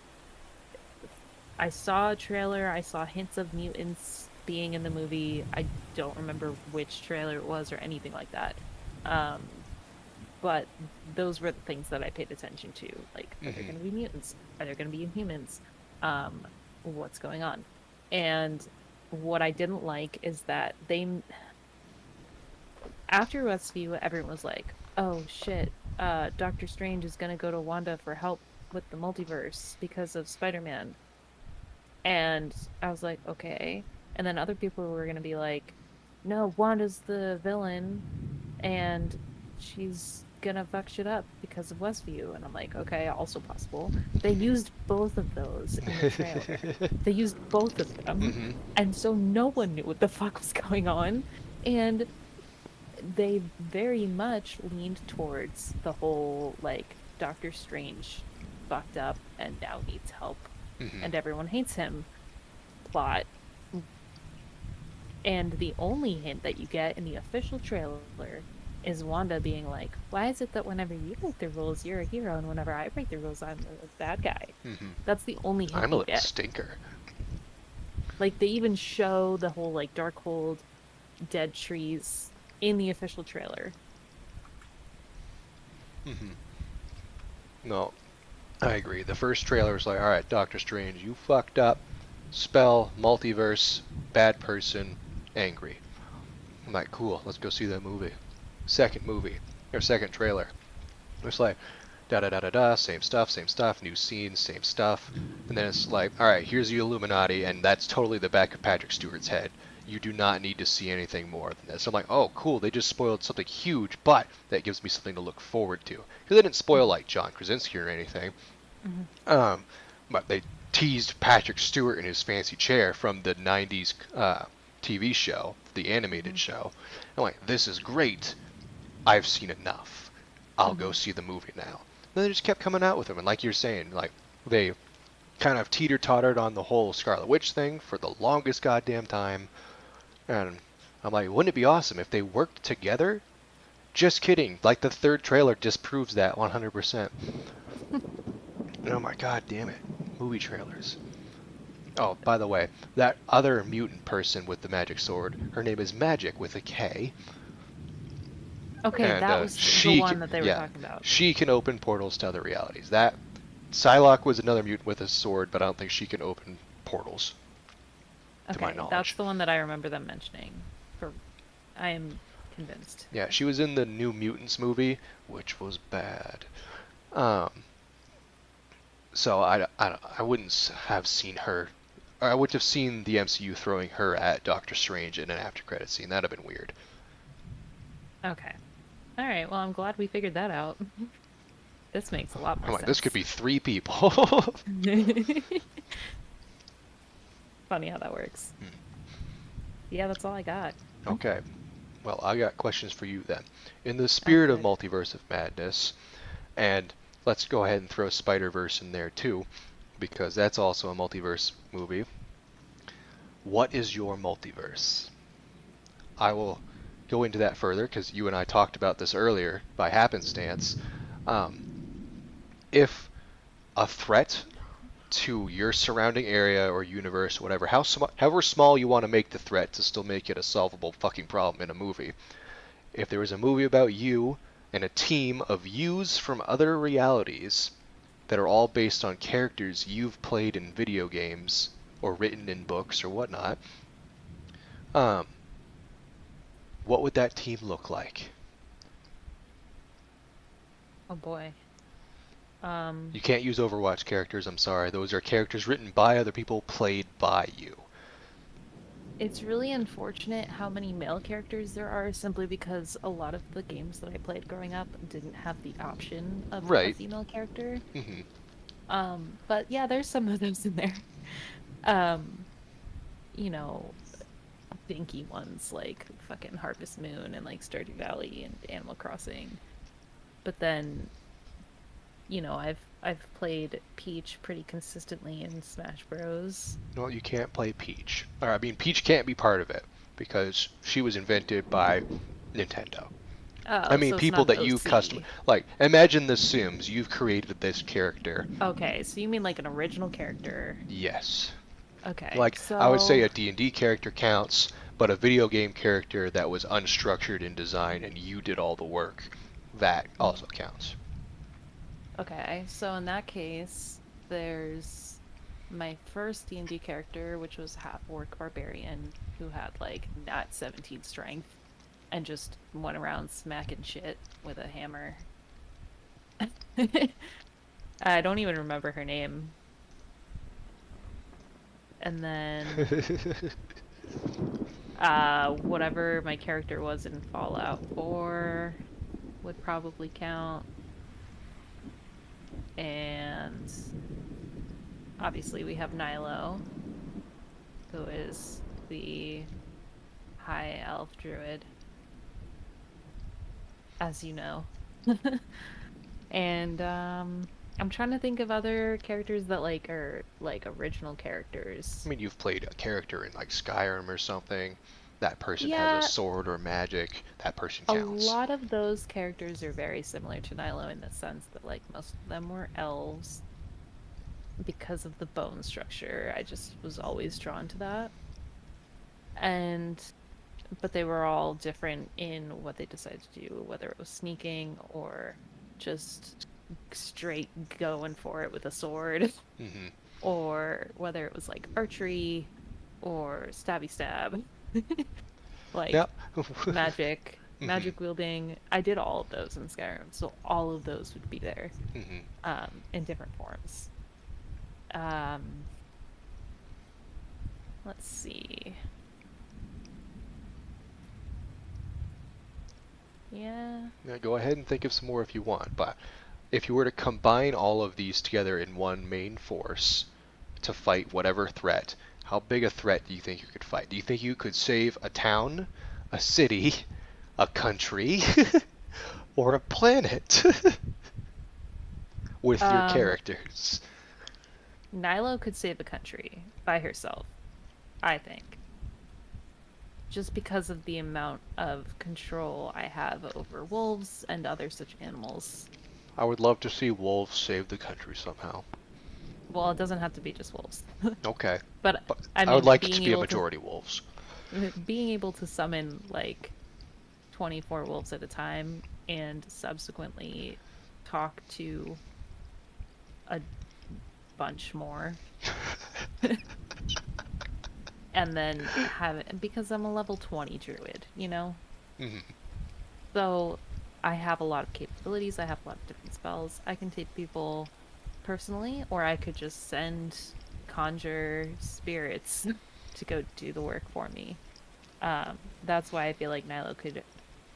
I saw a trailer, I saw hints of mutants being in the movie. I don't remember which trailer it was or anything like that. Um, but those were the things that I paid attention to. Like, are there hmm going to be mutants? Are there going to be Inhumans? Um, what's going on? And what I didn't like is that after Westview, everyone was like, "Oh shit, Doctor Strange is gonna go to Wanda for help with the multiverse because of Spider-Man." And I was like, "Okay." And then other people were gonna be like, "No, Wanda's the villain, and she's gonna fuck shit up because of Westview." And I'm like, "Okay, also possible." They used both of those in the trailer. They used both of them, hmm and so no one knew what the fuck was going on. And they very much leaned towards the whole like Doctor Strange fucked up and now needs help hmm and everyone hates him plot. And the only hint that you get in the official trailer is Wanda being like, "Why is it that whenever you break the rules, you're a hero, and whenever I break the rules, I'm a bad guy?" hmm That's the only hint I'm a you little get. stinker. Like, they even show the whole like Darkhold dead trees in the official trailer. hmm No, I agree. The first trailer was like, all right, Doctor Strange, you fucked up. Spell, multiverse, bad person, angry. I'm like, cool, let's go see that movie. Second movie, or second trailer. It's like, da da da da da, same stuff, new scenes, same stuff. And then it's like, alright, here's the Illuminati, and that's totally the back of Patrick Stewart's head. You do not need to see anything more than this. I'm like, oh, cool, they just spoiled something huge, but that gives me something to look forward to. Because they didn't spoil, like, John Krasinski or anything. Mm-hmm. Um, but they teased Patrick Stewart in his fancy chair from the 90s TV show, the animated Mm-hmm. show. I'm like, this is great. I've seen enough. I'll Mm-hmm. go see the movie now. And they just kept coming out with them, and like you're saying, like they kind of teeter-tottered on the whole Scarlet Witch thing for the longest goddamn time. And I'm like, wouldn't it be awesome if they worked together? Just kidding. Like the third trailer disproves that 100%. Oh my god damn it. Movie trailers. Oh, by the way, that other mutant person with the magic sword, her name is Magic with a K. Okay, And that was the she, one that they were yeah, talking about. she can open portals to other realities. That Psylocke was another mutant with a sword, but I don't think she can open portals, to my Okay, that's knowledge. the one that I remember them mentioning. For I am convinced. Yeah, she was in the New Mutants movie, which was bad. Um, so I wouldn't have seen her, or I would have seen the MCU throwing her at Doctor Strange in an after credit scene. That'd have been weird. Okay. All right. Well, I'm glad we figured that out. This makes a lot more I'm like, this could sense. be three people. Funny how that works. Yeah, that's all I got. Okay. Well, I got questions for you then. In the Oh, spirit of good. Multiverse of Madness, and let's go ahead and throw Spider-Verse in there too, because that's also a multiverse movie. What is your multiverse? I will go into that further because you and I talked about this earlier by happenstance. Um, if a threat to your surrounding area or universe, whatever, however small you want to make the threat to still make it a solvable fucking problem in a movie. If there was a movie about you and a team of yous from other realities that are all based on characters you've played in video games or written in books or whatnot, um, what would that team look like? Oh boy. Um, You can't use Overwatch characters, I'm sorry. Those are characters written by other people, played by you. it's really unfortunate how many male characters there are simply because a lot of the games that I played growing up didn't have the option of a Right. female character. Hmm. But yeah, there's some of those in there. Um, you know, dinky ones like fucking Harvest Moon and like Stardew Valley and Animal Crossing. But then, I've played Peach pretty consistently in Smash Bros. No, you can't play Peach. Or, I mean, Peach can't be part of it because she was invented by Nintendo. I Oh, mean, so it's people not an that you've custom OC. like. Imagine The Sims. You've created this character. Okay, so you mean like an original character. Yes. Okay, Like I would say, so a D&D character counts, but a video game character that was unstructured in design and you did all the work, that also counts. okay, so in that case, there's my first D&D character, which was half orc barbarian, who had like nat 17 strength and just went around smacking shit with a hammer. I don't even remember her name. And then whatever my character was in Fallout 4 would probably count. And obviously we have Nilo, who is the high elf druid, as you know. And I'm trying to think of other characters that like are like original I characters. mean, you've played a character in like Skyrim or something. That person has a Yeah, sword or magic. That person a counts. lot of those characters are very similar to Nilo in the sense that like most of them were elves because of the bone structure. I just was always drawn to that. And but they were all different in what they decided to do, whether it was sneaking or just straight going for it with a sword, Hmm. or whether it was like archery or stabby stab. Yeah. like Hmm. magic wielding. I did all of those in Skyrim, so all of those would be there, Hmm. in different forms. Um, let's see. Yeah. Yeah, go ahead and think of some more if you want, but if you were to combine all of these together in one main force to fight whatever threat, how big a threat do you think you could fight? Do you think you could save a town, a city, a country, or a planet with your Um, characters? Nilo could save the country by herself, I think, just because of the amount of control I have over wolves and other such animals. I would love to see wolves save the country somehow. Well, it doesn't have to be just wolves, Okay, but but I I would mean, like it to be a majority wolves. being able to summon like 24 wolves at a time and subsequently talk to a bunch more and then have it because I'm a level 20 druid, you know? Mhm. So I have a lot of capabilities, I have a lot of different spells. I can take people personally, or I could just send conjure spirits to go do the work for me. That's why I feel like Nilo could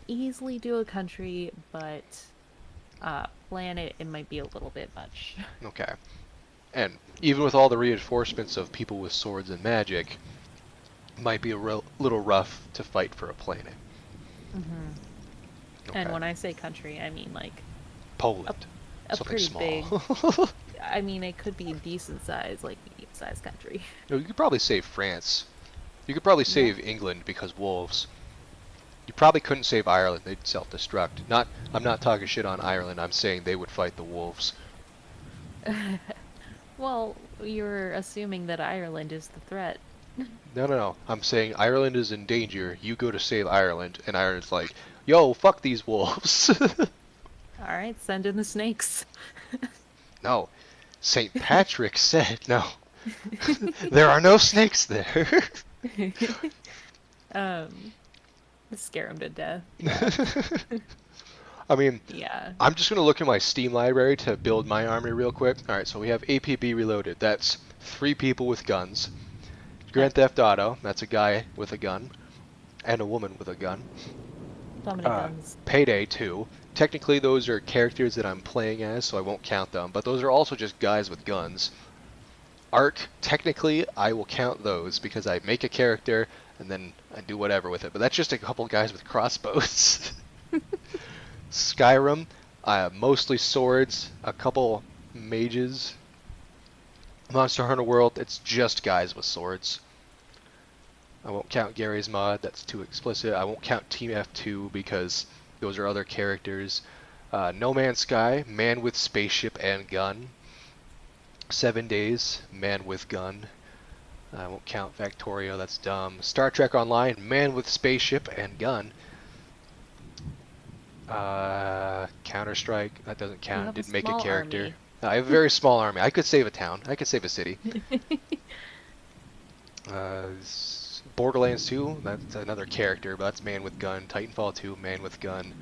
easily do a country, but planet it might be a little bit much. Okay. And even with all the reinforcements of people with swords and magic, it might be a little rough to fight for a planet. Hmm. And Okay. when I say country, I mean like a Poland. a Something pretty small. big. I mean, it could be decent size, like medium sized country. No, you could probably save France. You could probably Yeah. save England because wolves. You probably couldn't save Ireland. They'd self-destruct. Not. I'm not talking shit on Ireland. I'm saying they would fight the wolves. Well, you're assuming that Ireland is the threat. No, no, no. I'm saying Ireland is in danger. You go to save Ireland, and Ireland's like, "Yo, fuck these wolves." All right, send in the snakes. No, St. Patrick said no. There are no snakes there. um, Scare them to death. Yeah. I mean, Yeah. I'm just going to look at my Steam library to build my army real quick. Alright, so we have APB Reloaded. That's 3 people with guns. Yep. Grand Theft Auto. That's a guy with a gun. And a woman with a gun. So many guns. Payday 2. Technically, those are characters that I'm playing as, so I won't count them. But those are also just guys with guns. Arc, technically, I will count those because I make a character and then I do whatever with it. But that's just a couple guys with crossbows. Skyrim, mostly swords, a couple mages. Monster Hunter World, it's just guys with swords. I won't count Gary's mod, that's too explicit. I won't count Team F2 because those are other characters. No Man's Sky, man with spaceship and gun. 7 Days, man with gun. I won't count Factorio, that's dumb. Star Trek Online, man with spaceship and gun. Counter Strike, that doesn't You count. have a Didn't make a small character. army. I have a very small army. I could save a town. I could save a city. Borderlands 2, that's another character, but that's man with gun. Titanfall 2, man with gun.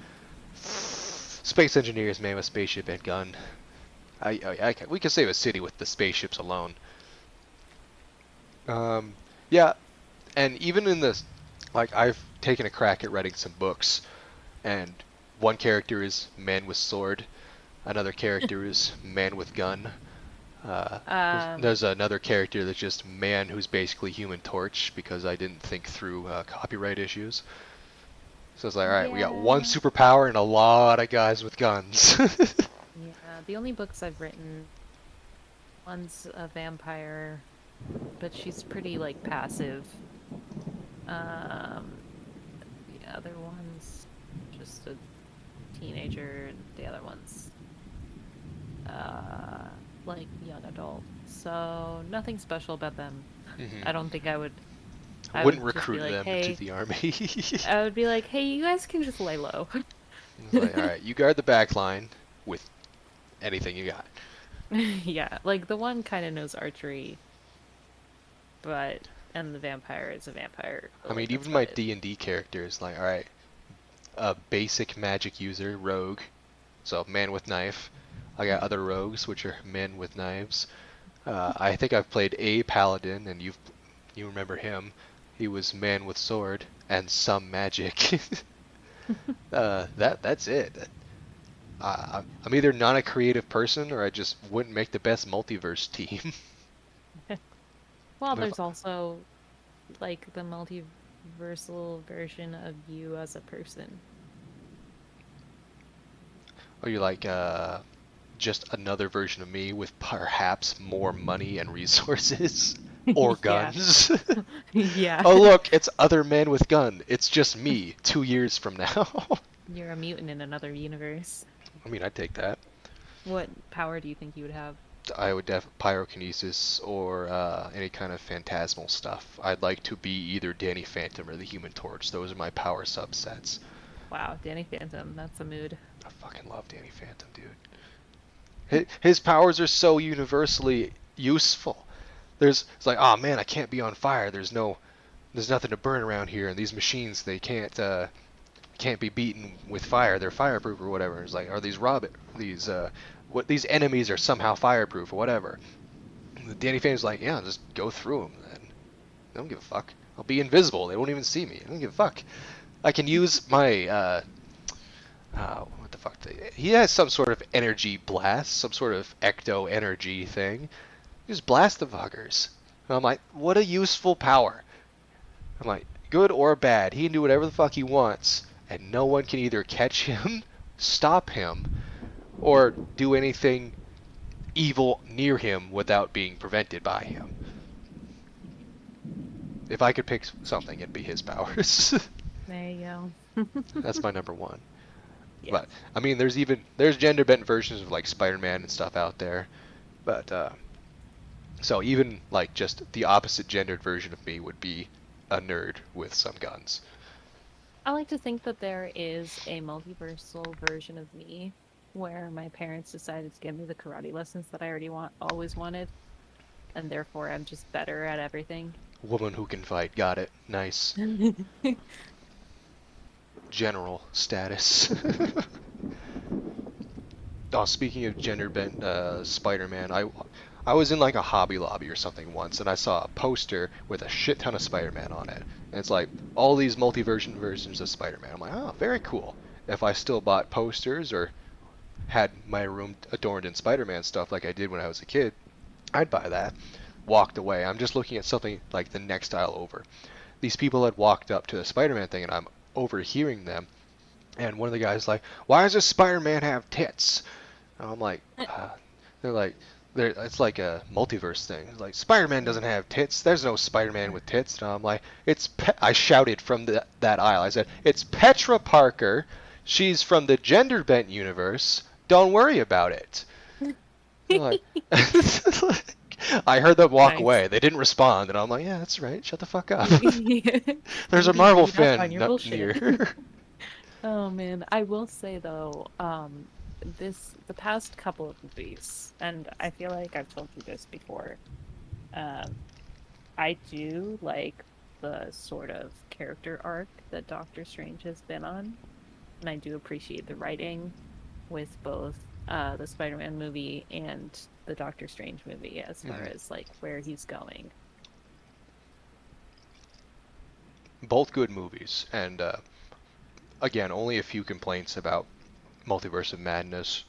Space Engineers, man with spaceship and gun. We could save a city with the spaceships alone. Um, yeah, and even in this, like I've taken a crack at writing some books, and one character is man with sword, another character is man with gun. um, There's another character that's just man who's basically Human Torch because I didn't think through copyright issues. So it's like, all right, we got one yeah. superpower and a lot of guys with guns. Yeah. The only books I've written, one's a vampire, but she's pretty like passive. Um, the other one's just a teenager, and the other one's uh like young adult. So nothing special about them. Hmm. I don't think I Wouldn't would just be recruit like, them into "Hey," the army. I would be like, "Hey, you guys can just lay low." It's like, all right, you guard the back line with anything you got. Yeah, like the one kind of knows archery, but and the vampire is a vampire. I mean, Like that's even my about it. D&D character is like, all right, a basic magic user, rogue, so man with knife. I got other rogues, which are men with knives. I think I've played a paladin, and you remember him. He was man with sword and some magic. That's it. I'm either not a creative person or I just wouldn't make the best multiverse team. Well, But if, there's also like the multiversal version of you as a person. or you're like just another version of me with perhaps more money and resources or Yeah. guns. Yeah. Oh look, it's other men with gun. It's just me 2 years from now. You're a mutant in another universe. I mean, I'd take that. What power do you think you would have? I would def pyrokinesis or any kind of phantasmal stuff. I'd like to be either Danny Phantom or the Human Torch. Those are my power subsets. Wow, Danny Phantom, that's a mood. I fucking love Danny Phantom, dude. His powers are so universally useful. It's like, oh man, I can't be on fire. There's nothing to burn around here, and these machines they can't be beaten with fire. They're fireproof or whatever. It's like, are these enemies are somehow fireproof or whatever. Danny Phantom's like, yeah, just go through them. Then I don't give a fuck. I'll be invisible. They won't even see me. I don't give a fuck. I can use my what the fuck? He has some sort of energy blast, some sort of ecto energy thing. Just blast the fuckers. And I'm like, what a useful power. I'm like, good or bad, he can do whatever the fuck he wants, and no one can either catch him, stop him, or do anything evil near him without being prevented by him. If I could pick something, it'd be his powers. There you That's go. my number one. Yeah. But I mean, there's gender bent versions of like Spider-Man and stuff out there. But so even like just the opposite gendered version of me would be a nerd with some guns. I like to think that there is a multiversal version of me where my parents decided to give me the karate lessons that I always wanted, and therefore I'm just better at everything. Woman who can fight, got it. Nice. General status. Oh, speaking of gender bent Spider-Man, I was in like a Hobby Lobby or something once, and I saw a poster with a shit ton of Spider-Man on it, and it's like all these multi-version versions of Spider-Man. I'm like, oh, very cool. If I still bought posters or had my room adorned in Spider-Man stuff like I did when I was a kid, I'd buy that. Walked away. I'm just looking at something like the next aisle over. These people had walked up to the Spider-Man thing, and I'm overhearing them. And one of the guys like, "Why does this Spider-Man have tits?" And I'm like, they're like, it's like a multiverse thing. It's like Spider-Man doesn't have tits. There's no Spider-Man with tits. And I'm like, I shouted from that aisle. I said, "It's Petra Parker. She's from the gender bent universe. Don't worry about it." They're like, I heard them walk Nice. away. They didn't respond, and I'm like, "Yeah, that's right. Shut the fuck up." There's a Maybe Marvel read up on fan your bullshit. near. Oh man, I will say though, the past couple of movies, and I feel like I've told you this before, um, I do like the sort of character arc that Doctor Strange has been on, and I do appreciate the writing with both the Spider-Man movie and the Doctor Strange movie as far Mhm. as like where he's going. Both good movies, and again, only a few complaints about Multiverse of Madness.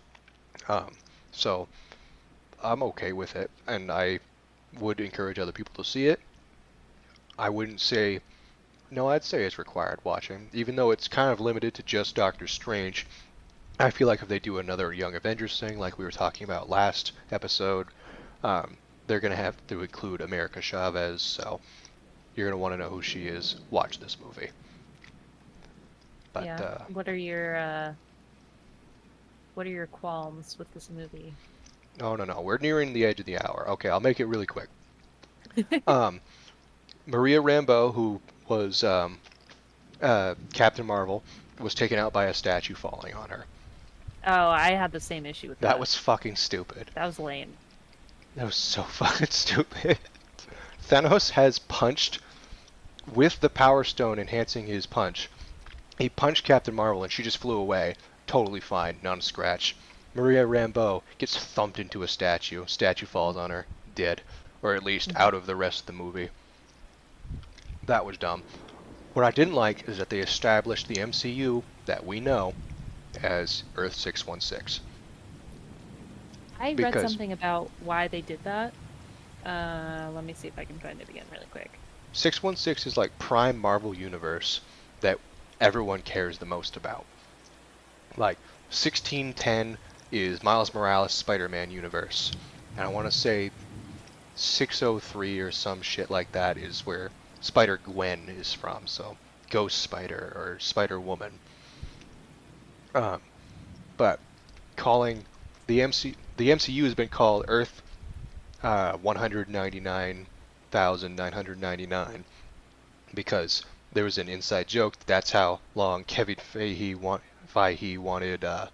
Um, so I'm okay with it, and I would encourage other people to see it. I wouldn't say no. I'd say it's required watching, even though it's kind of limited to just Doctor Strange. I feel like if they do another Young Avengers thing, like we were talking about last episode, um, they're gonna have to include America Chavez. So you're gonna want to know who she is. Watch this movie. But Yeah. What are your qualms with this movie? no, no, no. We're nearing the edge of the hour. Okay, I'll make it really quick. Um, Maria Rambeau, who was Captain Marvel, was taken out by a statue falling on her. Oh, I had the same issue with That that. was fucking stupid. That was lame. That was so fucking stupid. Thanos has punched with the Power Stone enhancing his punch. He punched Captain Marvel and she just flew away. Totally fine, not a scratch. Maria Rambeau gets thumped into a statue. Statue falls on her, dead. Or at least out of the rest of the movie. That was dumb. What I didn't like is that they established the MCU that we know as Earth 616. I read Because something about why they did that. Let me see if I can find it again really quick. 616 is like prime Marvel universe that everyone cares the most about. Like 1610 is Miles Morales Spider-Man universe. And I want to say 603 or some shit like that is where Spider-Gwen is from. So Ghost Spider or Spider-Woman. Um, but calling the MCU has been called Earth 199,999 because there was an inside joke that's how long Kevin Feige wanted the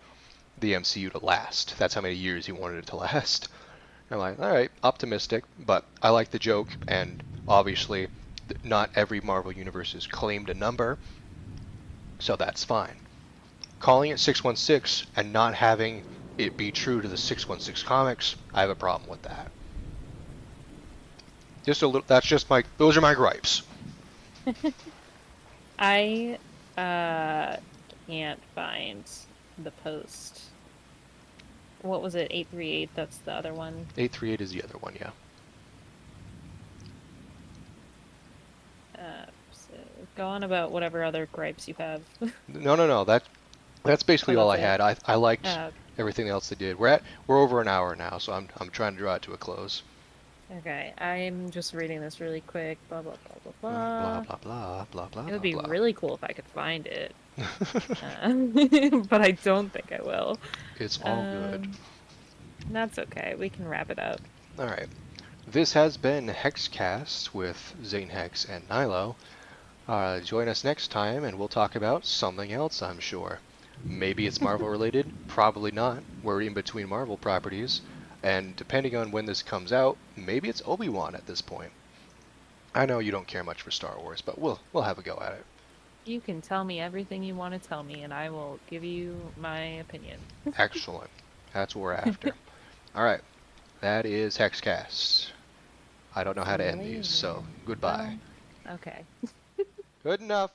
MCU to last. That's how many years he wanted it to last. I'm like, all right, optimistic, but I like the joke, and obviously, not every Marvel universe is claimed a number, so that's fine. Calling it 616 and not having it be true to the 616 comics, I have a problem with that. Just a little. That's just my. Those are my gripes. I uh can't find the post. What was it? 838, that's the other one. 838 is the other one, yeah. So go on about whatever other gripes you have. No. That's Oh, basically all that's I it. had. I liked Oh, everything else they did. We're over an hour now, so I'm trying to draw it to a close. okay. I'm just reading this really quick. Blah blah blah blah Blah blah. blah blah blah blah It would blah be blah. really cool if I could find it. Uh, but I don't think I will. It's all good. Um, that's okay. We can wrap it up. All right. This has been Hexcast with Xanehex and Nailo. Join us next time, and we'll talk about something else, I'm sure. Maybe it's Marvel related, probably not. We're in between Marvel properties, and depending on when this comes out, maybe it's Obi-Wan at this point. I know you don't care much for Star Wars, but we'll have a go at it. You can tell me everything you want to tell me, and I will give you my opinion. Excellent. That's what we're after. All right, that is Hexcast. I don't know how See to you end these, later. so goodbye. Well, okay. Good enough.